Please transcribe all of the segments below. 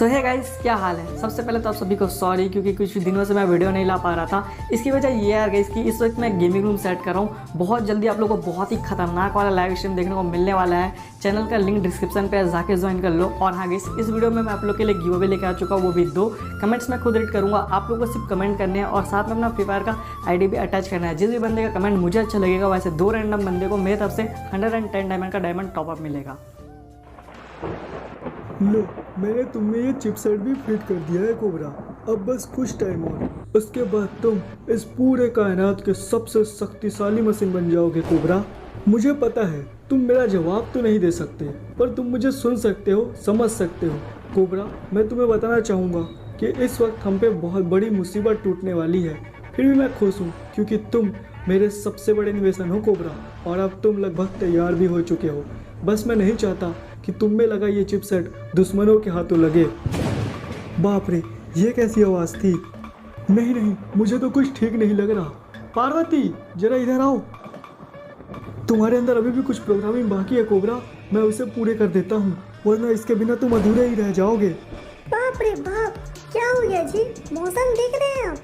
सो है गाइस, क्या हाल है। सबसे पहले तो आप सभी को सॉरी, क्योंकि कुछ दिनों से मैं वीडियो नहीं ला पा रहा था। इसकी वजह ये है गाइस कि इस वक्त मैं गेमिंग रूम सेट कर रहा हूँ। बहुत जल्दी आप लोगों को बहुत ही खतरनाक वाला लाइव स्ट्रीम देखने को मिलने वाला है। चैनल का लिंक डिस्क्रिप्शन पे जाके ज्वाइन कर लो। और हाँ गाइस, इस वीडियो में मैं आप लोग के लिए गिव अवे लेकर आ चुका हूँ, वो भी 2 कमेंट्स मैं खुद रीड करूँगा। आप लोगों को सिर्फ कमेंट करने हैं और साथ में अपना फ्री फायर का आईडी भी अटैच करना है। जिस भी बंदे का कमेंट मुझे अच्छा लगेगा, वैसे 2 रैंडम बंदे को मेरी तरफ से 110 डायमंड का डायमंड टॉपअप मिलेगा। लो, मैंने तुम्हें ये चिपसेट भी फिट कर दिया है कोबरा। अब बस कुछ टाइम और, उसके बाद तुम इस पूरे कायनात के सबसे शक्तिशाली मशीन बन जाओगे कोबरा। मुझे पता है तुम मेरा जवाब तो नहीं दे सकते, पर तुम मुझे सुन सकते हो, समझ सकते हो। कोबरा, मैं तुम्हें बताना चाहूँगा कि इस वक्त हम पे बहुत बड़ी मुसीबत टूटने वाली है। फिर भी मैं खुश हूँ क्योंकि तुम मेरे सबसे बड़े निवेशन हो कोबरा, और अब तुम लगभग तैयार भी हो चुके हो। बस मैं नहीं चाहता कि तुम में लगा ये चिपसेट दुश्मनों के हाथों लगे। बाप रे, ये कैसी आवाज़ थी। नहीं, मुझे तो कुछ ठीक नहीं लग रहा। पार्वती, जरा इधर आओ। तुम्हारे अंदर अभी भी कुछ प्रोग्रामिंग बाकी है कोबरा, मैं उसे पूरे कर देता हूँ, वरना इसके बिना तुम अधूरे ही रह जाओगे। बाप रे बाप, क्या हो गया जी? मौसम देख रहे हैं आप?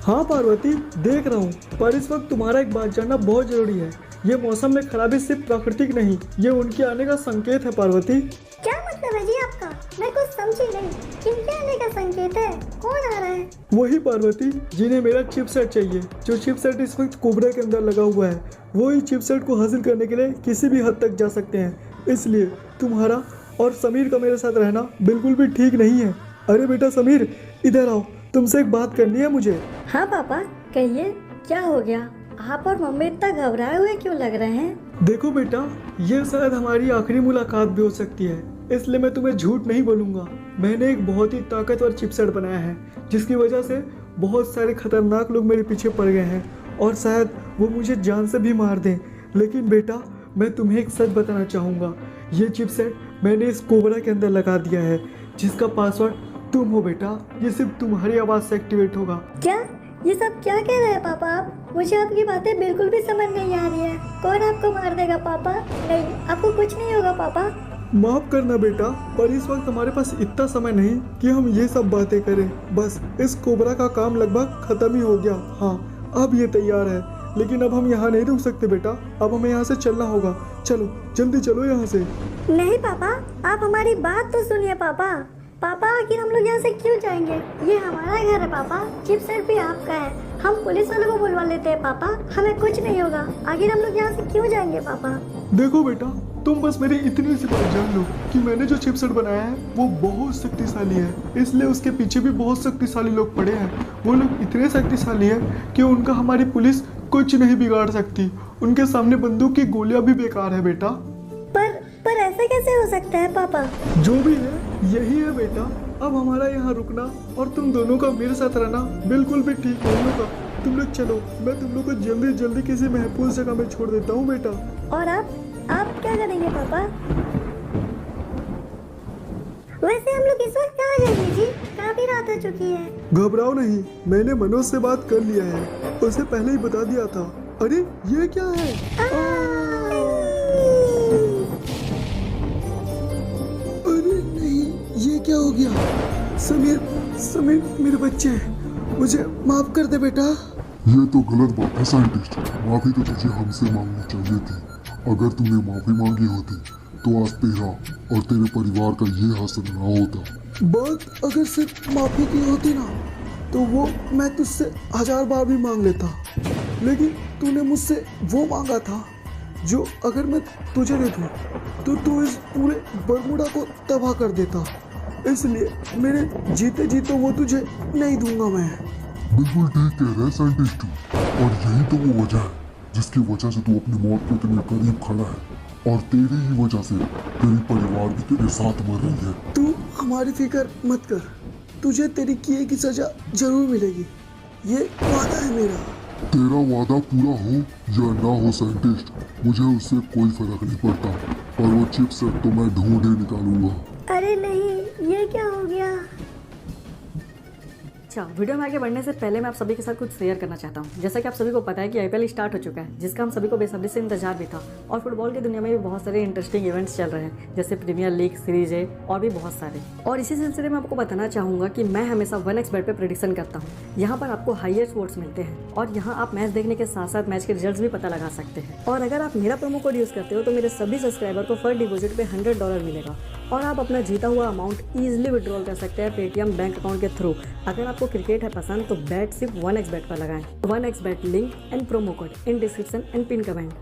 हाँ पार्वती, देख रहा हूँ, पर इस वक्त तुम्हारा एक बात जानना बहुत जरूरी है। ये मौसम में खराबी सिर्फ प्राकृतिक नहीं, ये उनके आने का संकेत है पार्वती। क्या मतलब है जी आपका? मैं कुछ समझी नहीं। किनके आने का संकेत है? कौन आ रहा है? वही पार्वती जिन्हें मेरा चिपसेट चाहिए। जो चिपसेट इस वक्त कोबरा के अंदर लगा हुआ है, वही चिपसेट को हासिल करने के लिए किसी भी हद तक जा सकते हैं। इसलिए तुम्हारा और समीर का मेरे साथ रहना बिल्कुल भी ठीक नहीं है। अरे बेटा समीर, इधर आओ, तुमसे एक बात करनी है मुझे। हाँ पापा, कहिए, क्या हो गया? आप और मम्मी इतना घबराए हुए क्यों लग रहे हैं? देखो बेटा, ये शायद हमारी आखिरी मुलाकात भी हो सकती है, इसलिए मैं तुम्हें झूठ नहीं बोलूँगा। मैंने एक बहुत ही ताकतवर चिपसेट बनाया है, जिसकी वजह से बहुत सारे खतरनाक लोग मेरे पीछे पड़ गए हैं और शायद वो मुझे जान से भी मार दें। लेकिन बेटा, मैं तुम्हें एक सच बताना चाहूँगा। ये चिपसेट मैंने इस कोबरा के अंदर लगा दिया है, जिसका पासवर्ड तुम हो बेटा। ये सिर्फ तुम्हारी आवाज़ से एक्टिवेट होगा। क्या? ये सब क्या कह रहे हैं पापा आप? मुझे आपकी बातें बिल्कुल भी समझ नहीं आ रही है। कौन आपको मार देगा पापा? नहीं, आपको कुछ नहीं होगा पापा। माफ करना बेटा, पर इस वक्त हमारे पास इतना समय नहीं कि हम ये सब बातें करें। बस इस कोबरा का काम लगभग खत्म ही हो गया। हाँ, अब ये तैयार है, लेकिन अब हम यहाँ नहीं रुक सकते बेटा। अब हमें यहाँ से चलना होगा। चलो, जल्दी चलो यहाँ से। नहीं पापा, आप हमारी बात तो सुनिए पापा। पापा, आखिर हम लोग यहाँ से क्यों जाएंगे? ये हमारा घर है पापा, चिपसेट भी आपका है। हम पुलिस वालों को बुलवा लेते हैं पापा, हमें कुछ नहीं होगा। आखिर हम लोग यहाँ से क्यों जाएंगे पापा? देखो बेटा, तुम बस मेरी इतनी सी बात जान लो कि मैंने जो चिपसेट बनाया है वो बहुत शक्तिशाली है, इसलिए उसके पीछे भी बहुत शक्तिशाली लोग पड़े हैं। वो लोग इतने शक्तिशाली हैं कि उनका हमारी पुलिस कुछ नहीं बिगाड़ सकती। उनके सामने बंदूक की गोलियां भी बेकार है बेटा। पर ऐसा कैसे हो सकता है पापा? जो भी है, यही है बेटा। अब हमारा यहाँ रुकना और तुम दोनों का मेरे साथ रहना बिल्कुल भी ठीक नहीं होगा। तुम लोग चलो, मैं तुम लोग को जल्दी किसी महफूज जगह में छोड़ देता हूँ बेटा। और आप क्या करेंगे पापा? वैसे हम लोग इस वक्त कहाँ जाएंगे जी? काफी रात हो चुकी है। घबराओ नहीं, मैंने मनोज से बात कर लिया है, उसे पहले ही बता दिया था। अरे ये क्या है? अरे नहीं, ये क्या हो गया? समीर मेरे बच्चे, मुझे माफ कर दे बेटा। ये तो गलत बात है साइंटिस्ट। माफी तो तुझे हमसे मांगनी चाहिए थी। अगर तूने माफी मांगी होती तो आज तेरा और तेरे परिवार का ये हासिल ना होता। बात अगर सिर्फ माफी की होती ना, तो वो मैं तुझसे 1000 बार भी मांग लेता। लेकिन तूने मुझसे वो मांगा था जो अगर मैं तुझे दे दूँ तो तू इस पूरे बरमूडा को तबाह कर देता। इसलिए मेरे जीते जी तो वो तुझे नहीं दूंगा मैं। बिल्कुल ठीक कह रहे साइंटिस्ट, और यही तो वो वजह है जिसकी वजह से तू अपनी मौत के इतने करीब खड़ा है, और तेरी ही वजह से तेरी परिवार भी तेरे साथ मर रही है। तू हमारी फिक्र मत कर, तुझे तेरी किए की सजा जरूर मिलेगी, ये वादा है मेरा। तेरा वादा पूरा हो या ना हो साइंटिस्ट, मुझे उससे कोई फर्क नहीं पड़ता, पर वो चिपसेट तो मैं ढूंढे निकालूंगा। अरे नहीं, ये क्या हो गया? अच्छा, वीडियो में आगे बढ़ने से पहले मैं आप सभी के साथ कुछ शेयर करना चाहता हूँ। जैसा कि आप सभी को पता है कि आईपीएल स्टार्ट हो चुका है, जिसका हम सभी को बेसब्री से इंतजार भी था। और फुटबॉल की दुनिया में भी बहुत सारे इंटरेस्टिंग इवेंट्स चल रहे हैं, जैसे प्रीमियर लीग, सीरीज है और भी बहुत सारे। और इसी सिलसिले में आपको बताना चाहूँगा कि मैं हमेशा 1xBet पे प्रेडिक्शन करता हूँ। यहाँ पर आपको हाईएस्ट वोट्स मिलते हैं और यहाँ आप मैच देखने के साथ साथ मैच के रिजल्ट भी पता लगा सकते हैं। और अगर आप मेरा प्रोमो कोड यूज़ करते हो तो मेरे सभी सब्सक्राइबर को फर्स्ट डिपॉजिट पे $100 मिलेगा और आप अपना जीता हुआ अमाउंट ईजिली विड्रॉल कर सकते हैं पेटीएम बैंक अकाउंट के थ्रू। अगर आपको क्रिकेट है पसंद तो बैट सिर्फ 1xBet पर लगाएं। 1xBet link and promo code in description and pin comment.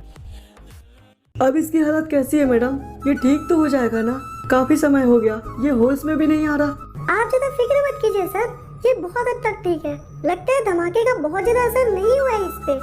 अब इसकी हालत कैसी है मैडम? ये ठीक तो हो जाएगा ना? काफी समय हो गया, ये होश में भी नहीं आ रहा। आप ज्यादा फिक्र मत कीजिए सर, ये बहुत हद तक ठीक है। लगता है धमाके का बहुत ज्यादा असर नहीं हुआ है इस पे।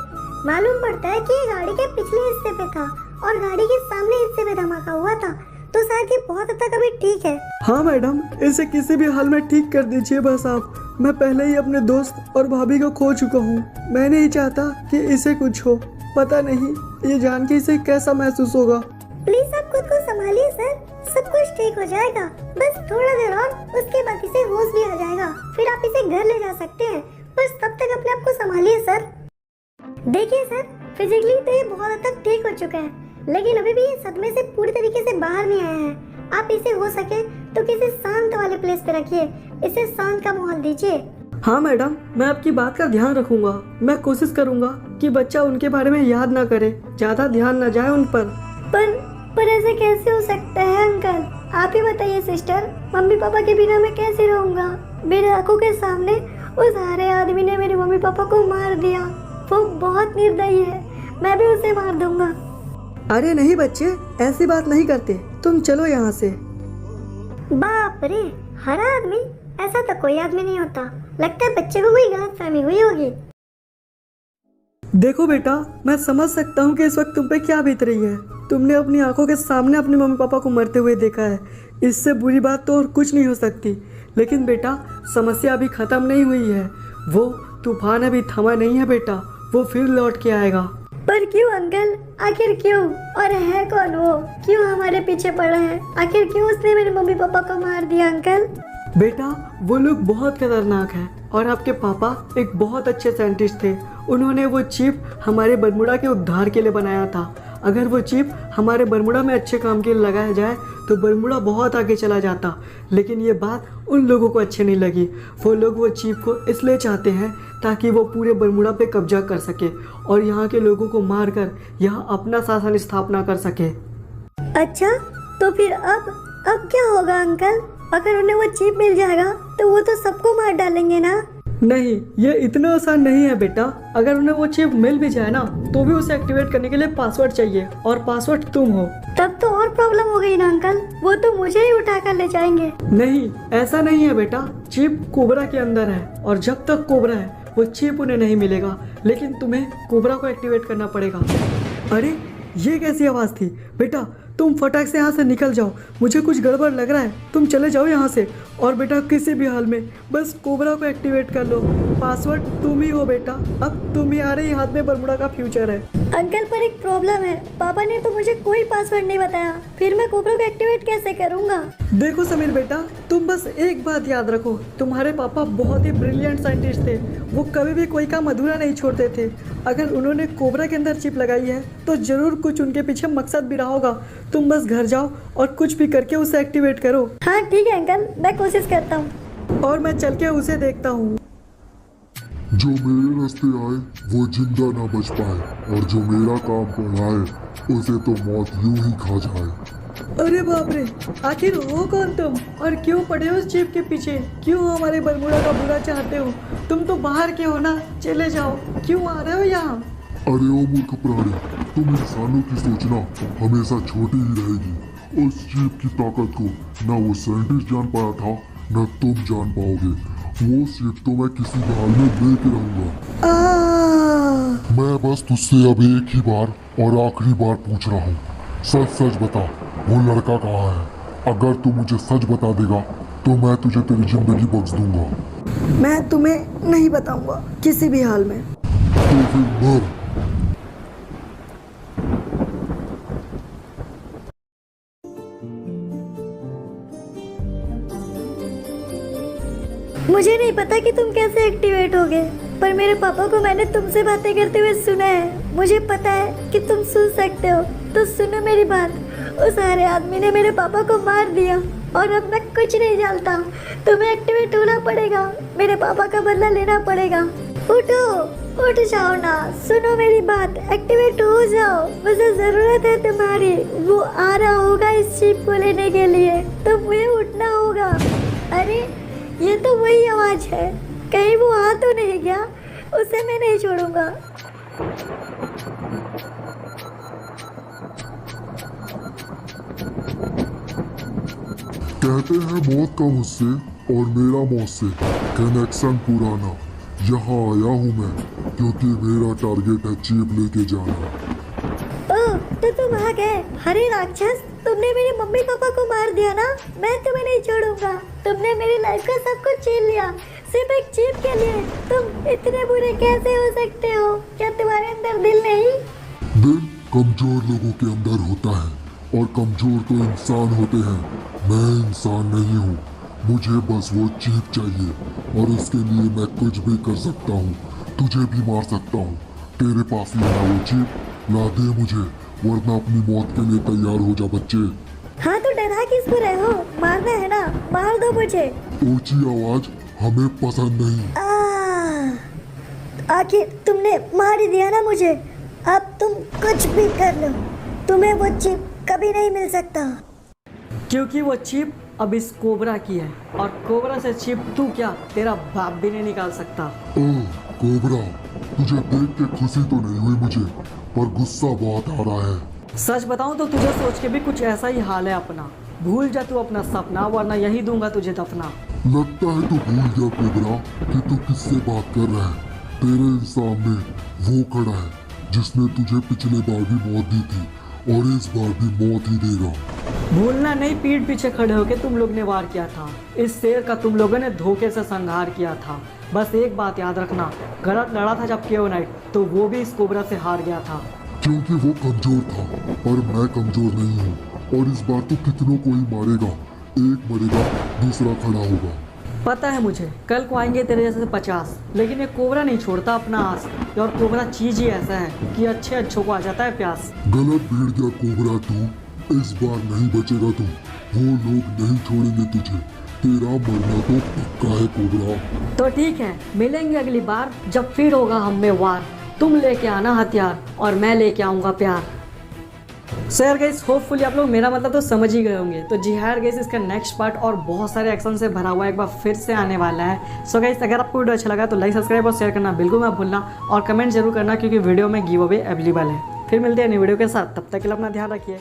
मालूम पड़ता है कि ये गाड़ी के पिछले हिस्से पे था और गाड़ी के सामने हिस्से पे धमाका हुआ था, तो शायद ये बहुत हद तक अभी ठीक है। हाँ मैडम, इसे किसी भी हाल में ठीक कर दीजिए बस आप। मैं पहले ही अपने दोस्त और भाभी को खो चुका हूँ। मैं नहीं चाहता कि इसे कुछ हो। पता नहीं ये जान के इसे कैसा महसूस होगा। प्लीज आप खुद को संभालिए सर, सब कुछ ठीक हो जाएगा। बस थोड़ा देर और, उसके बाद इसे होश भी आ जाएगा। फिर आप इसे घर ले जा सकते हैं। बस तब तक अपने आप को संभालिए सर। देखिए सर, फिजिकली तो ये बहुत हद तक ठीक हो चुका है, लेकिन अभी भी ये सदमे से पूरी तरीके से बाहर नहीं आया है। आप इसे हो सके तो किसी शांत वाले प्लेस पे रखिए, इसे शांत का माहौल दीजिए। हाँ मैडम, मैं आपकी बात का ध्यान रखूंगा। मैं कोशिश करूंगा कि बच्चा उनके बारे में याद ना करे, ज्यादा ध्यान न जाए उन पर ऐसे कैसे हो सकता है अंकल? आप ही बताइए सिस्टर, मम्मी पापा के बिना मैं कैसे रहूंगा? मेरे आंखों के सामने उस हरे आदमी ने मेरे मम्मी पापा को मार दिया। वो बहुत निर्दयी है, मैं भी उसे मार दूंगा। अरे नहीं बच्चे, ऐसी बात नहीं करते। तुम चलो यहाँ से। बाप रे, हरा आदमी? ऐसा तो कोई आदमी नहीं होता। लगता है बच्चे को कोई गलतफहमी हुई होगी। देखो बेटा, मैं समझ सकता हूँ कि इस वक्त तुम पे क्या बीत रही है। तुमने अपनी आंखों के सामने अपने मम्मी पापा को मरते हुए देखा है। इससे बुरी बात तो और कुछ नहीं हो सकती। लेकिन बेटा, समस्या अभी खत्म नहीं हुई है। वो तूफान अभी थमा नहीं है बेटा, वो फिर लौट के आएगा। पर क्यों अंकल? आखिर क्यों? और है कौन वो? क्यों हमारे पीछे पड़ा है? आखिर क्यों उसने मेरे मम्मी पापा को मार दिया अंकल? बेटा, वो लोग बहुत खतरनाक हैं और आपके पापा एक बहुत अच्छे साइंटिस्ट थे। उन्होंने वो चिप हमारे बरमुडा के उद्धार के लिए बनाया था। अगर वो चिप हमारे बरमुडा में अच्छे काम के लिए लगाया जाए तो बरमुडा बहुत आगे चला जाता। लेकिन ये बात उन लोगों को अच्छी नहीं लगी। वो लोग वो चिप को इसलिए चाहते हैं ताकि वो पूरे बरमुडा पे कब्जा कर सके और यहाँ के लोगों को मारकर यहाँ अपना शासन स्थापना कर सके। अच्छा, तो फिर अब क्या होगा अंकल? अगर उन्हें वो चिप मिल जाएगा तो वो तो सबको मार डालेंगे ना? नहीं, ये इतना आसान नहीं है बेटा। अगर उन्हें वो चिप मिल भी जाए ना तो भी उसे एक्टिवेट करने के लिए पासवर्ड चाहिए और पासवर्ड तुम हो। तब तो और प्रॉब्लम हो गई ना अंकल, वो तो मुझे ही उठा कर ले जाएंगे। नहीं, ऐसा नहीं है बेटा। चिप कोबरा के अंदर है और जब तक कोबरा है वो चिप उन्हें नहीं मिलेगा। लेकिन तुम्हें कोबरा को एक्टिवेट करना पड़ेगा। अरे ये कैसी आवाज़ थी? बेटा तुम फटाक से यहाँ से निकल जाओ, मुझे कुछ गड़बड़ लग रहा है। तुम चले जाओ यहाँ से। और बेटा किसी भी हाल में बस कोबरा को एक्टिवेट कर लो। पासवर्ड तुम ही हो बेटा। अब तुम्हारे ही हाथ में बरमुडा का फ्यूचर है। अंकल पर एक प्रॉब्लम है, पापा ने तो मुझे कोई पासवर्ड नहीं बताया। फिर मैं कोबरा को एक्टिवेट कैसे करूँगा? देखो समीर बेटा, तुम बस एक बात याद रखो, तुम्हारे पापा बहुत ही ब्रिलियंट साइंटिस्ट थे। वो कभी भी कोई काम अधूरा नहीं छोड़ते थे। अगर उन्होंने कोबरा के अंदर चिप लगाई है तो जरूर कुछ उनके पीछे मकसद भी रहा होगा। तुम बस घर जाओ और कुछ भी करके उसे एक्टिवेट करो। हाँ ठीक है अंकल, मैं कोशिश करता हूँ। और मैं चल के उसे देखता हूँ। जो मेरे रास्ते आए वो जिंदा ना बच पाए और जो मेरा काम कराए उसे तो मौत यूं ही खा जाए। अरे बाप रे, आखिर हो कौन तुम और क्यों पड़े हो उस चिप के पीछे? क्यों हमारे बरमुडा का बुरा चाहते हो? तुम तो बाहर के हो ना, चले जाओ। क्यों आ रहे हो यहाँ? अरे ओ मूर्ख प्राणी, तुम इंसानों की सोचना हमेशा छोटी ही रहेगी। उस चिप की ताकत को ना वो साइंटिस्ट जान पाया था ना तुम जान पाओगे। वो चिप तो मैं किसी भी हाल में लेके रहूंगा। मैं बस तुझसे अब एक ही बार और आखिरी बार पूछ रहा हूँ, सच सच बता, वो लड़का कहाँ है? अगर तू मुझे सच बता देगा तो मैं तुझे तेरी जिंदगी बख्श दूंगा। मैं तुम्हें नहीं बताऊंगा किसी भी हाल में। तो फिर मर। मुझे नहीं पता कि तुम कैसे एक्टिवेट हो गए, पर मेरे पापा को मैंने तुमसे बातें करते हुए सुना है। मुझे पता है कि तुम सुन सकते हो, तो सुनो मेरी बात। उस हरे आदमी ने मेरे पापा को मार दिया और अब मैं कुछ नहीं जानता। तुम्हें एक्टिवेट होना पड़ेगा, मेरे पापा का बदला लेना पड़ेगा। उठो, उठ जाओ ना, सुनो मेरी बात, एक्टिवेट हो जाओ। मुझे जरूरत है तुम्हारी। वो आ रहा होगा इस चिप को लेने के लिए, तो मुझे उठना होगा। अरे ये तो वही आवाज है, कहीं वो आ तो नहीं गया? उसे मैं नहीं छोड़ूंगा। कहते हैं मौत का मुझसे और मेरा मौत से कनेक्शन पुराना। यहाँ आया हूँ मैं क्योंकि मेरा टारगेट है चिप लेके जाना। ओह, तो तुम आ गए। हरे राक्षस, तुमने मेरे मम्मी पापा को मार दिया ना? मैं तुम्हें नहीं छोड़ूंगा। तुमने मेरी लाइफ का सब कुछ छीन लिया सिर्फ एक चिप के लिए। तुम इतने बुरे कैसे हो सकते हो? क्या तुम्हारे अंदर दिल नहीं? दिल कमजोर लोगों के अंदर होता है और कमजोर तो इंसान होते हैं। मैं इंसान नहीं हूँ, मुझे बस वो चिप चाहिए और उसके लिए मैं कुछ भी कर सकता हूँ। तुझे भी मार सकता हूँ। तेरे पास ही है वो चिप, ला दे मुझे, वरना अपनी मौत के लिए तैयार हो जा बच्चे। हाँ तो डरा किसको रहे हो? मारना है ना, मार दो मुझे। ऊंची आवाज हमें पसंद नहीं। आखिर तुमने मार ही दिया ना मुझे। अब तुम कुछ भी कर लो, तुम्हें वो चिप कभी नहीं मिल सकता। क्योंकि वो चिप अब इस कोबरा की है और कोबरा से चिप तू क्या, तेरा बाप भी नहीं निकाल सकता। ओह कोबरा, तुझे देख के खुशी तो नहीं हुई मुझे, पर गुस्सा बहुत आ रहा है। सच बताऊं तो तुझे सोच के भी कुछ ऐसा ही हाल है अपना। भूल जा तू अपना सपना, वरना यही दूंगा तुझे दफना। लगता है तू भूल गया कोबरा कि तू किससे बात कर रहा है। तेरे सामने वो खड़ा है जिसने तुझे पिछले बार भी मौत दी थी और इस बार भी मौत ही देगा। भूलना नहीं, पीठ पीछे खड़े होके तुम लोग ने वार किया था। इस शेर का तुम लोगों ने धोखे से संहार किया था। बस एक बात याद रखना, गलत लड़ा था जब केओ नाइट, तो वो भी इस कोबरा से हार गया था। क्योंकि वो कमजोर था पर मैं कमजोर नहीं हूँ और इस बार तो कितनों को ही मारेगा। एक मरेगा, दूसरा खड़ा होगा। पता है मुझे, कल को आएंगे तेरे जैसे 50, लेकिन ये कोबरा नहीं छोड़ता अपना आस। और कोबरा चीज ही ऐसा है कि अच्छे अच्छों को आ जाता है प्यास। गलत भीड़ गया कोबरा तू, इस बार नहीं बचेगा तू। वो लोग नहीं छोड़ेंगे तुझे, तेरा मरना तो पक्का है कोबरा। तो ठीक है, मिलेंगे अगली बार जब फिर होगा हम में वार। तुम लेके आना हथियार और मैं लेके आऊंगा प्यार। सो यार गाइस, होपफुली आप लोग मेरा मतलब तो समझ ही गए होंगे। तो जी हाँ गाइस, इसका नेक्स्ट पार्ट और बहुत सारे एक्शन से भरा हुआ एक बार फिर से आने वाला है। सो गाइस, अगर आपको वीडियो अच्छा लगा तो लाइक, सब्सक्राइब और शेयर करना बिल्कुल मत भूलना और कमेंट जरूर करना, क्योंकि वीडियो में गिव अवे अवेलेबल है। फिर मिलते हैं नई वीडियो के साथ, तब तक के लिए अपना ध्यान रखिए।